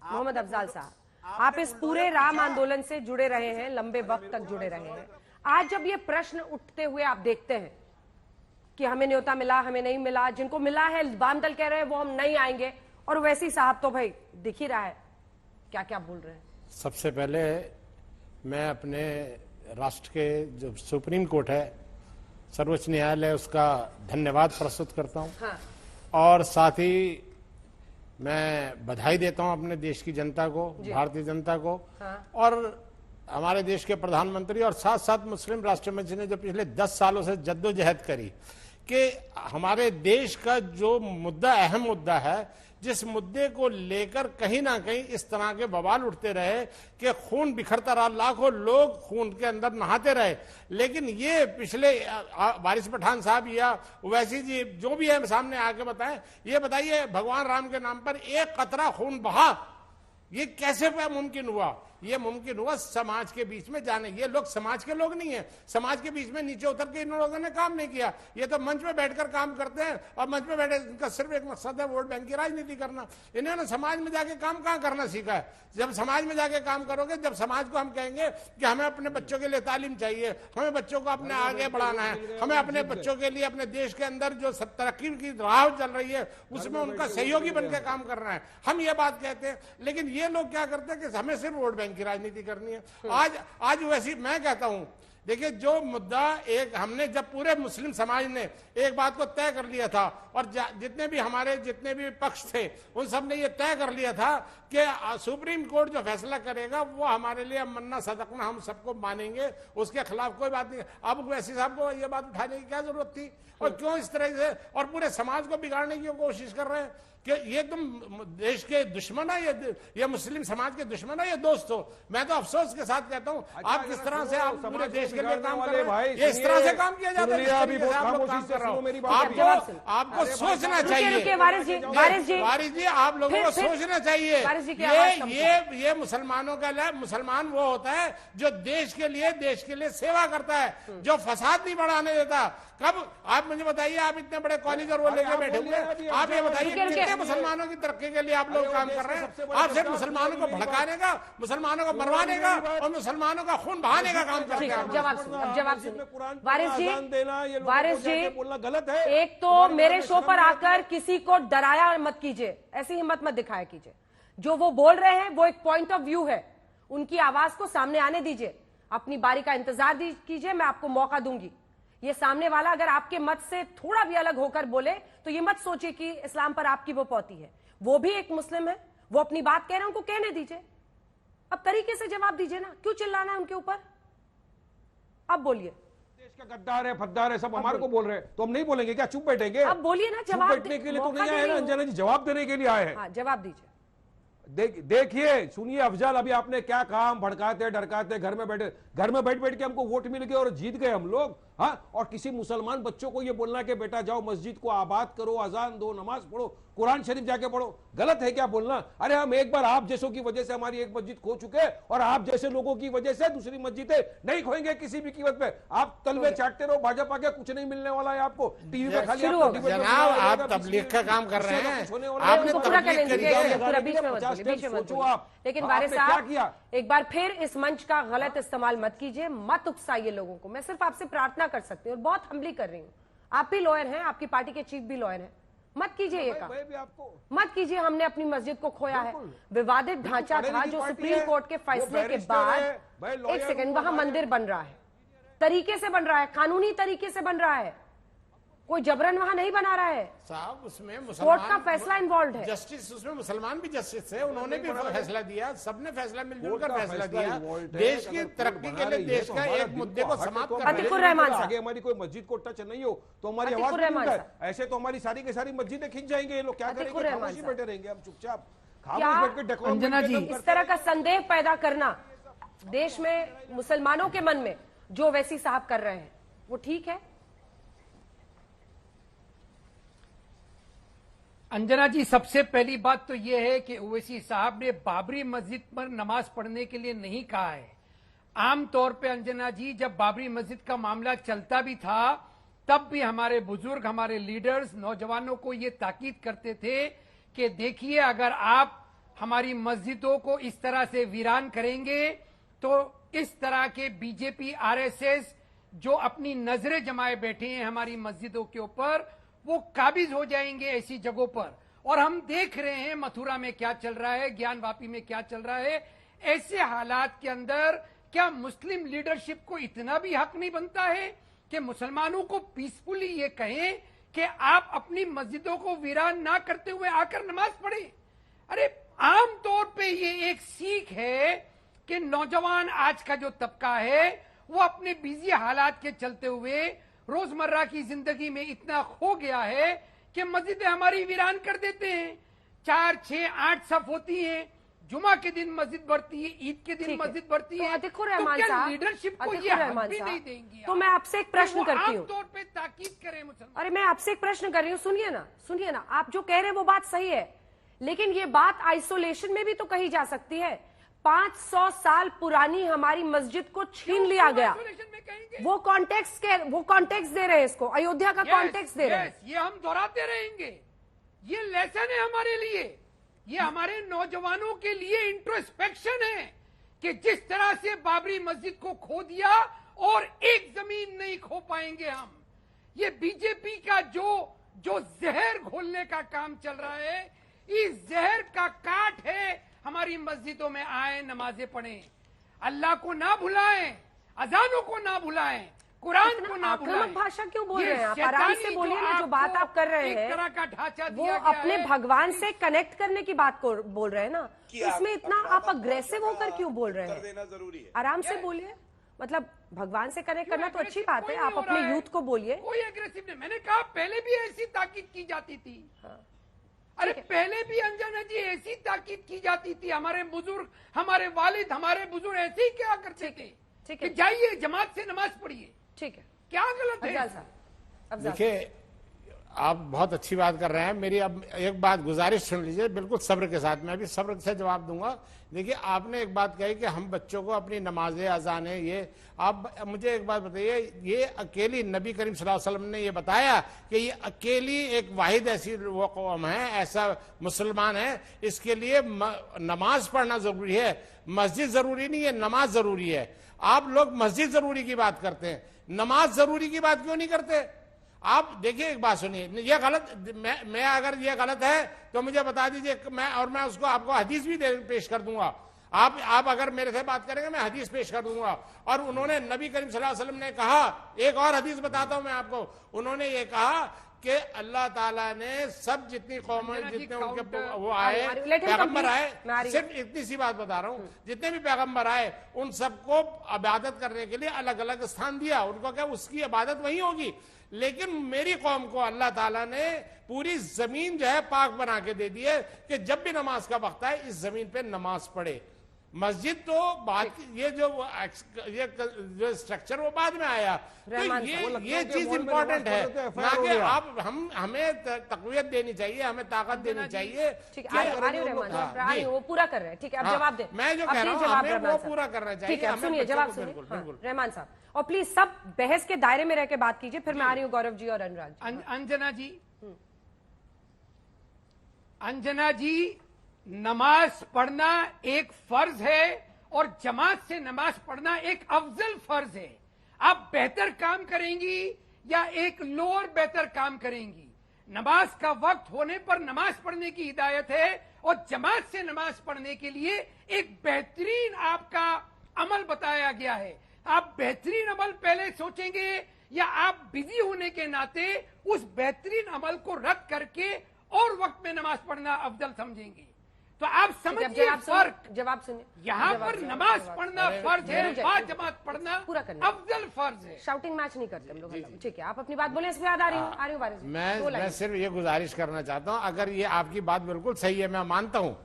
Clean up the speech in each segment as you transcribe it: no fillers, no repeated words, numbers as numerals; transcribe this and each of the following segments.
मोहम्मद अफजाल साहब, आप इस पूरे राम आंदोलन से जुड़े रहे हैं, लंबे वक्त तक जुड़े रहे हैं। आज जब ये प्रश्न उठते हुए आप देखते हैं कि हमें न्योता मिला, हमें नहीं मिला, जिनको मिला है वाम दल कह रहे हैं वो हम नहीं आएंगे, और वैसी साहब तो भाई दिख ही रहा है क्या क्या बोल रहे हैं। सबसे पहले मैं अपने राष्ट्र के जो सुप्रीम कोर्ट है, सर्वोच्च न्यायालय, उसका धन्यवाद प्रस्तुत करता हूं। हाँ। और साथ ही मैं बधाई देता हूं अपने देश की जनता को, भारतीय जनता को। हाँ। और हमारे देश के प्रधानमंत्री और साथ साथ मुस्लिम राष्ट्र मंच ने जो पिछले 10 सालों से जद्दोजहद करी कि हमारे देश का जो मुद्दा, अहम मुद्दा है, जिस मुद्दे को लेकर कहीं ना कहीं इस तरह के बवाल उठते रहे कि खून बिखरता रहा, लाखों लोग खून के अंदर नहाते रहे, लेकिन ये पिछले वारिस पठान साहब या ओवैसी जी जो भी है सामने आके बताएं, ये बताइए भगवान राम के नाम पर एक कतरा खून बहा, ये कैसे मुमकिन हुआ? ये मुमकिन हुआ समाज के बीच में जाने। ये लोग समाज के लोग नहीं है, समाज के बीच में नीचे उतर के इन लोगों ने काम नहीं किया। ये तो मंच में बैठकर काम करते हैं, और मंच में बैठे इनका सिर्फ एक मकसद है वोट बैंक की राजनीति करना। इन्होंने समाज में जाके काम कहाँ करना सीखा है? जब समाज में जाके काम करोगे, जब समाज को हम कहेंगे कि हमें अपने बच्चों के लिए तालीम चाहिए, हमें बच्चों को अपने आगे बढ़ाना है, हमें अपने बच्चों के लिए अपने देश के अंदर जो तरक्की की राह चल रही है उसमें उनका सहयोगी बनकर काम करना है, हम ये बात कहते हैं। लेकिन ये लोग क्या करते हैं कि हमें सिर्फ वोट बैंक की राजनीति करनी है। आज वैसी मैं कहता हूं, देखिए जो मुद्दा एक हमने जब पूरे मुस्लिम समाज ने एक बात को तय कर लिया था, और जितने भी पक्ष थे उन सब ने ये तय कर लिया था कि सुप्रीम कोर्ट जो फैसला करेगा वो हमारे लिए मन्ना सदकना, हम सबको मानेंगे, उसके खिलाफ कोई बात नहीं। अब ओवैसी साहब को ये बात उठाने की क्या जरूरत थी? और क्यों इस तरह से और पूरे समाज को बिगाड़ने की कोशिश कर रहे हैं कि ये तुम देश के दुश्मन है, ये मुस्लिम समाज के दुश्मन है, ये दोस्त हो। मैं तो अफसोस के साथ कहता हूँ, आप किस तरह से आप पूरे देश के लिए काम कर रहे हैं, ये इस तरह से काम किया जाता है, आपको सोचना चाहिए। वारिस जी, आप लोगों को सोचना चाहिए। ये मुसलमान वो होता है जो देश के लिए सेवा करता है, जो फसाद नहीं बढ़ाने देता। कब आप मुझे बताइए, आप इतने बड़े कॉलेज और वो लेके बैठे हुए, आप ये बताइए कितने मुसलमानों की तरक्की के लिए आप लोग काम कर रहे हैं? आप सिर्फ मुसलमानों को भड़काने का, मुसलमानों को मरवाने का और मुसलमानों का खून बहाने का काम करते हैं। जवाब वारिस जी बोलना गलत है। एक तो मेरे शो पर आकर किसी को डराया मत कीजिए, ऐसी हिम्मत मत दिखाया कीजिए। जो वो बोल रहे हैं वो एक पॉइंट ऑफ व्यू है, उनकी आवाज को सामने आने दीजिए, अपनी बारी का इंतजार कीजिए, मैं आपको मौका दूंगी। ये सामने वाला अगर आपके मत से थोड़ा भी अलग होकर बोले तो ये मत सोचिए कि इस्लाम पर आपकी वो पौती है, वो भी एक मुस्लिम है, वो अपनी बात कह रहे हैं, उनको कहने दीजिए। अब तरीके से जवाब दीजिए ना, क्यों चिल्लाना है उनके ऊपर? अब बोलिए। देश का गद्दार है, फद्दार है, सब हमारे को बोल रहे हैं, तो हम नहीं बोलेंगे क्या? चुप बैठेंगे? अब बोलिए ना, जवाब बैठने के लिए तो नहीं आए ना अंजना जी, जवाब देने के लिए आए हैं। जवाब दीजिए। देखिए, सुनिए अफजल, अभी आपने क्या कहा, हम भड़काते डरकाते घर में बैठ के हमको वोट मिल गए और जीत गए हम लोग। हाँ, और किसी मुसलमान बच्चों को ये बोलना कि बेटा जाओ मस्जिद को आबाद करो, अजान दो, नमाज पढ़ो, कुरान शरीफ जाके पढ़ो, गलत है क्या बोलना? अरे हम एक बार आप जैसों की वजह से हमारी एक मस्जिद खो चुके, और आप जैसे लोगों की वजह से दूसरी मस्जिदें नहीं खोएंगे किसी भी कीमत पे। आप तलवे चाटते रहो, भाजपा के कुछ नहीं मिलने वाला है आपको। टीवी पे खाली आप तबलीग का काम कर रहे हैं, सोचो आप। लेकिन वारिस साहब, एक बार फिर इस मंच का गलत इस्तेमाल मत कीजिए, मत उकसाइए लोगों को। मैं सिर्फ आपसे प्रार्थना कर सकती हूँ और बहुत हम्बली कर रही हूँ, आप भी लॉयर हैं, आपकी पार्टी के चीफ भी लॉयर हैं, मत कीजिए ये काम, मत कीजिए। हमने अपनी मस्जिद को खोया है, विवादित ढांचा था जो सुप्रीम कोर्ट के फैसले के बाद, एक सेकंड, वहां मंदिर बन रहा है, तरीके से बन रहा है, कानूनी तरीके से बन रहा है, कोई जबरन वहां नहीं बना रहा है साहब। उसमें कोर्ट का फैसला इन्वॉल्व है, जस्टिस, उसमें मुसलमान भी जस्टिस है, उन्होंने भी फैसला दिया, सबने फैसला मिलजुल कर फैसला दिया। देश की तरक्की के लिए देश का एक मुद्दे को समाप्त करना। अतिकुर रहमान साहब, आगे हमारी कोई मस्जिद को टच नहीं हो तो हमारी आवाज, ऐसे तो हमारी सारी की सारी मस्जिदें खिंच जाएंगे। ये लोग क्या करेंगे? खामोशी बैठे रहेंगे हम चुपचाप, अंजना जी। इस तरह का संदेह पैदा करना देश में मुसलमानों के मन में जो ओवैसी साहब कर रहे हैं वो ठीक है? अंजना जी, सबसे पहली बात तो यह है कि ओवैसी साहब ने बाबरी मस्जिद पर नमाज पढ़ने के लिए नहीं कहा है। आमतौर पे अंजना जी, जब बाबरी मस्जिद का मामला चलता भी था तब भी हमारे बुजुर्ग, हमारे लीडर्स नौजवानों को ये ताकीद करते थे कि देखिए, अगर आप हमारी मस्जिदों को इस तरह से वीरान करेंगे तो इस तरह के बीजेपी आरएसएस जो अपनी नजरें जमाए बैठे हैं हमारी मस्जिदों के ऊपर, वो काबिज हो जाएंगे ऐसी जगहों पर। और हम देख रहे हैं मथुरा में क्या चल रहा है, ज्ञानवापी में क्या चल रहा है। ऐसे हालात के अंदर क्या मुस्लिम लीडरशिप को इतना भी हक नहीं बनता है कि मुसलमानों को पीसफुली ये कहें कि आप अपनी मस्जिदों को वीरान ना करते हुए आकर नमाज पढ़ें? अरे आम तौर पे ये एक सीख है कि नौजवान आज का जो तबका है वो अपने बिजी हालात के चलते हुए रोजमर्रा की जिंदगी में इतना खो गया है कि मस्जिदें हमारी वीरान कर देते हैं। 4, 6, 8 सफ होती हैं, जुमा के दिन मस्जिद बढ़ती है, ईद के दिन मस्जिद बढ़ती है, तो क्या लीडरशिप को ये हक भी नहीं देंगी? तो मैं आपसे एक प्रश्न करती हूँ, आमतौर पे ताकीद करें मुसलमान। अरे मैं आपसे एक प्रश्न कर रही हूँ, सुनिए ना, आप जो कह रहे हैं वो बात सही है, लेकिन ये बात आइसोलेशन में भी तो कही जा सकती है। 500 साल पुरानी हमारी मस्जिद को छीन लिया गया, वो कॉन्टेक्स्ट दे रहे हैं इसको, अयोध्या का कॉन्टेक्स्ट दे रहे हैं। ये हम दोहराते रहेंगे, ये लेसन है हमारे लिए, ये हमारे नौजवानों के लिए इंट्रोस्पेक्शन है कि जिस तरह से बाबरी मस्जिद को खो दिया और एक जमीन नहीं खो पाएंगे हम। ये बीजेपी का जो जहर घोलने का काम चल रहा है, इस जहर का काट है हमारी मस्जिदों में आए, नमाजें पढ़ें, अल्लाह को ना भुलाएं, अजानों को ना भुलाएं, कुरान को ना भुलाएं। भाषा क्यों बोल रहे हैं आप? आराम से बोलिए ना, जो बात आप कर रहे हैं एक तरह का ढांचा वो दिया गया अपने है। भगवान से कनेक्ट करने की बात को बोल रहे हैं ना, इसमें इतना आप अग्रेसिव होकर क्यों बोल रहे हैं? देना जरूरी है। आराम से बोलिए, मतलब भगवान से कनेक्ट करना तो अच्छी बात है, आप अपने यूथ को बोलिए। कोई एग्रेसिव नहीं, मैंने कहा पहले भी ऐसी ताकीद की जाती थी। अरे पहले भी अंजना जी ऐसी ताकीद की जाती थी, हमारे बुजुर्ग, हमारे वालिद, हमारे बुजुर्ग ऐसे ही क्या करते थे ठीक है, कि जाइए जमात से नमाज पढ़िए। ठीक है, क्या गलत है? अफजाल साहब, देखिए, आप बहुत अच्छी बात कर रहे हैं। मेरी अब एक बात गुजारिश सुन लीजिए, बिल्कुल सब्र के साथ, मैं भी सब्र से जवाब दूंगा। देखिए, आपने एक बात कही कि हम बच्चों को अपनी नमाजें, अजानें, ये आप मुझे एक बात बताइए, ये अकेली नबी करीम सल्लल्लाहु अलैहि वसल्लम ने ये बताया कि ये अकेली एक वाहिद ऐसी वो कौम है, ऐसा मुसलमान है, इसके लिए नमाज पढ़ना जरूरी है, मस्जिद जरूरी नहीं है, नमाज जरूरी है। आप लोग मस्जिद जरूरी की बात करते हैं, नमाज जरूरी की बात क्यों नहीं करते? आप देखिए, एक बात सुनिए, ये गलत, मैं अगर ये गलत है तो मुझे बता दीजिए, मैं उसको आपको हदीस भी पेश कर दूंगा। आप अगर मेरे से बात करेंगे मैं हदीस पेश कर दूंगा। और उन्होंने, नबी करीम सल्लल्लाहु अलैहि वसल्लम ने कहा, एक और हदीस बताता हूं मैं आपको, उन्होंने ये कहा कि अल्लाह ताला ने सब जितनी कौमें, जितने उनके वो आए, पैगंबर आए, सिर्फ इतनी सी बात बता रहा हूँ, जितने भी पैगंबर आए उन सबको इबादत करने के लिए अलग अलग स्थान दिया, उनको क्या उसकी इबादत वही होगी। लेकिन मेरी कौम को अल्लाह ताला ने पूरी जमीन जो है पाक बना के दे दी है कि जब भी नमाज का वक्त आए इस जमीन पे नमाज पढ़े। मस्जिद तो बात, ये जो स्ट्रक्चर वो बाद में आया, तो ये चीज इंपॉर्टेंट है ना कि आप हमें तकवीत देनी चाहिए, हमें ताकत देनी चाहिए। वो पूरा कर रहे हैं, ठीक है, अब जवाब दे। मैं जो कह रहा हूँ हमें वो पूरा करना चाहिए। सुनिए, जवाब सुनिए रहमान साहब, और प्लीज सब बहस के दायरे में रह के बात कीजिए, फिर मैं आ रही हूँ गौरव जी और अनुराग। अंजना जी, नमाज पढ़ना एक फर्ज है और जमात से नमाज पढ़ना एक अफजल फर्ज है। आप बेहतर काम करेंगी या एक लोअर बेहतर काम करेंगी? नमाज का वक्त होने पर नमाज पढ़ने की हिदायत है और जमात से नमाज पढ़ने के लिए एक बेहतरीन आपका अमल बताया गया है। आप बेहतरीन अमल पहले सोचेंगे या आप बिजी होने के नाते उस बेहतरीन अमल को रद्द करके और वक्त में नमाज पढ़ना अफजल समझेंगे? तो आप समझिए फर्क। जवाब सुनिए, यहाँ पर नमाज पढ़ना फर्ज है, जमात पढ़ना पूरा करना अफजल फर्ज है। शाउटिंग मैच नहीं करते हम लोग, ठीक है, आप अपनी बात बोले, इस पे आ रही हूँ। मैं सिर्फ ये गुजारिश करना चाहता हूँ, अगर ये आपकी बात बिल्कुल सही है, मैं मानता हूँ,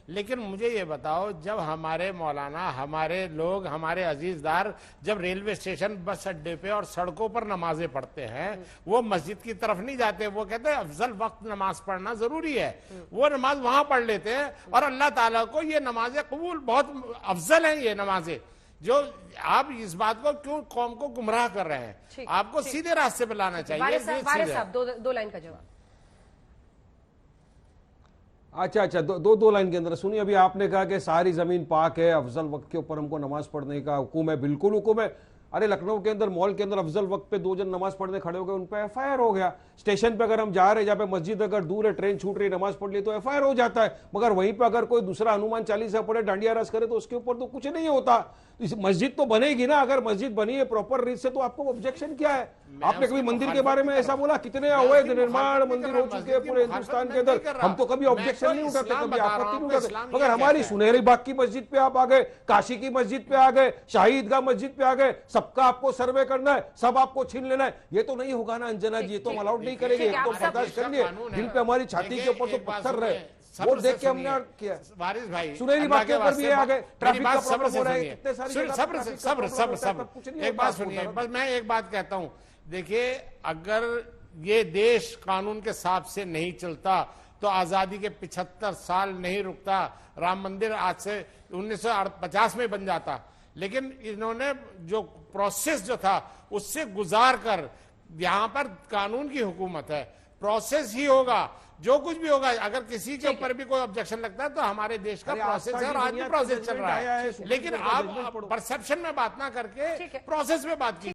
लेकिन मुझे ये बताओ, जब हमारे मौलाना, हमारे लोग, हमारे अजीजदार जब रेलवे स्टेशन, बस अड्डे पे और सड़कों पर नमाजें पढ़ते हैं, वो मस्जिद की तरफ नहीं जाते, वो कहते हैं अफजल वक्त नमाज पढ़ना जरूरी है, वो नमाज वहां पढ़ लेते हैं। और अल्लाह ताला को ये नमाजें कबूल, बहुत अफजल हैं ये नमाजें। जो आप इस बात को क्यों कौम को गुमराह कर रहे हैं? आपको सीधे रास्ते पे लाना चाहिए। वारिस साहब, दो लाइन का जवाब। अच्छा अच्छा, दो लाइन के अंदर सुनिए। अभी आपने कहा कि सारी जमीन पाक है, अफजल वक्त के ऊपर हमको नमाज पढ़ने का हुक्म है। बिल्कुल हुक्म है। अरे लखनऊ के अंदर मॉल के अंदर अफजल वक्त पे 2 जन नमाज पढ़ने खड़े हो गए, उन पे एफआईआर हो गया। स्टेशन पे अगर हम जा रहे हैं, जहाँ पे मस्जिद अगर दूर है, ट्रेन छूट रही है, नमाज पढ़ ली तो एफआईआर हो जाता है। मगर वहीं पे अगर कोई दूसरा हनुमान चालीसा पढ़े, डांडिया रस करे, तो उसके ऊपर तो कुछ नहीं होता। इस मस्जिद तो बनेगी ना, अगर मस्जिद बनी है प्रॉपर रीत से, तो आपको ऑब्जेक्शन क्या है? आपने कभी मंदिर के बारे में ऐसा बोला? कितने अवैध निर्माण मंदिर हो चुके हैं पूरे हिंदुस्तान के अंदर। हम तो कभी ऑब्जेक्शन नहीं उठाते, कभी आपत्ति नहीं उठाते। मगर हमारी सुनहरी बाग की मस्जिद पे आप आ गए, काशी की मस्जिद पे आ गए, शाही ईदगाह मस्जिद पे आ गए, सबका आपको सर्वे करना है, सब आपको छीन लेना है। ये तो नहीं होगा ना अंजना जी, ये तो हम अलाउड नहीं करेंगे। ये तो बर्दाश्त कर लिए, दिल पे हमारी छाती के ऊपर तो पत्थर रहे, वो देख के हमने किया। वारिस भाई, सुनहरी बाग के ऊपर भी आ गए, ट्रैफिक का सब्र प्रॉब्लम से हो रहा है, सुनिए, कितने सारी सब्र। एक बात सुनिए, बस मैं एक बात कहता हूं। देखिए, अगर ये देश कानून के हिसाब से नहीं चलता तो आजादी के 75 साल नहीं रुकता। राम मंदिर आज से 1950 में बन जाता, लेकिन इन्होंने जो प्रोसेस जो था उससे गुजार कर, यहां पर कानून की हुकूमत है, प्रोसेस ही होगा। जो कुछ भी होगा, अगर किसी के ऊपर भी कोई ऑब्जेक्शन लगता है तो हमारे देश का प्रोसेस है और आज भी प्रोसेस चल रहा है। लेकिन आप परसेप्शन में बात ना करके प्रोसेस में बात कीजिए।